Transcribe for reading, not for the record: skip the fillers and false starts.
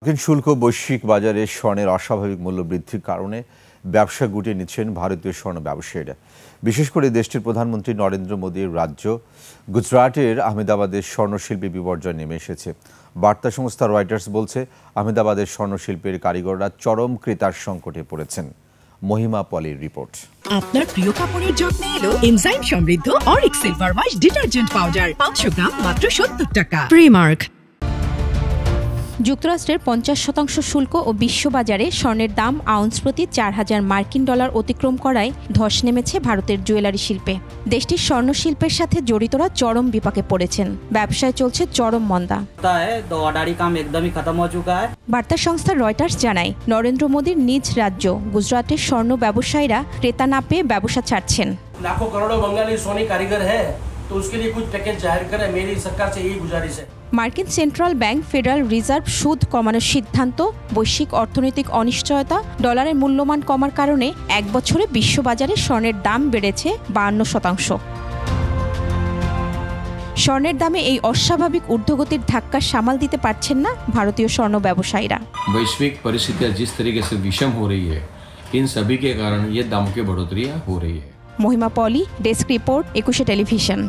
মার্কিন শুল্ক বৈশ্বিক বাজারে স্বর্ণের অস্বাভাবিক মূল্য বৃদ্ধির কারণে ব্যবসা গুটিয়ে নিচ্ছেন ভারতীয় স্বর্ণ ব্যবসায়ীরা। বিশেষ করে দেশটির প্রধানমন্ত্রী নরেন্দ্র মোদীর রাজ্য গুজরাটের আহমেদাবাদের স্বর্ণশিল্পী বিপর্যয় নেমে এসেছে। বার্তা সংস্থা রয়টার্স বলছে, আহমেদাবাদের স্বর্ণশিল্পের কারিগররা চরম ক্রেতার সংকটে পড়েছেন। মহিমা পলির রিপোর্ট। আপনার প্রিয় কাপড়ের যত্নে এলো এনজাইম সমৃদ্ধ Arik silver wash detergent powder 500 গ্রাম মাত্র 70 টাকা। প্রিমার্ক। যুক্তরাষ্ট্রের 50% শুল্ক ও বিশ্ববাজারে স্বর্ণের দাম আউন্স প্রতি 4000 মার্কিন ডলার অতিক্রম করায় ধস নেমেছে ভারতের জুয়েলারি শিল্পে। দেশটির স্বর্ণ শিল্পের সাথে জড়িতরা চরম বিপাকে পড়েছেন। ব্যবসায় চলছে চরম মন্দা। বার্তা সংস্থা রয়টার্স জানায়, নরেন্দ্র মোদীর নিজ রাজ্য গুজরাটের স্বর্ণ ব্যবসায়ীরা ক্রেতা না পেয়ে ব্যবসা ছাড়ছেন। लाखों करोड़ों बंगाली सोने कारीगर है, तो उसके लिए कुछ पैकेज जाहिर करे। मेरी सरकार से यही गुजारिश है। মার্কিন সেন্ট্রাল ব্যাংক ফেডারেল রিজার্ভ সুদ কমানোর সিদ্ধান্ত, বৈশ্বিক অর্থনৈতিক অনিশ্চয়তা, ডলারের মূল্যমান কমার কারণে এক বছরে বিশ্ববাজারে স্বর্ণের দাম বেড়েছে 52%। স্বর্ণের দামে এই অস্বাভাবিক ঊর্ধ্বগতির ধাক্কা সামাল দিতে পারছেন না ভারতীয় স্বর্ণ ব্যবসায়ীরা। वैश्विक परिस्थितियां जिस तरीके से विषम हो रही है, इन सभी के कारण ये दाम की बढ़ोतरी हो रही है। মহিমা পলি, ডেস্ক রিপোর্ট, 21 টেলিভিশন।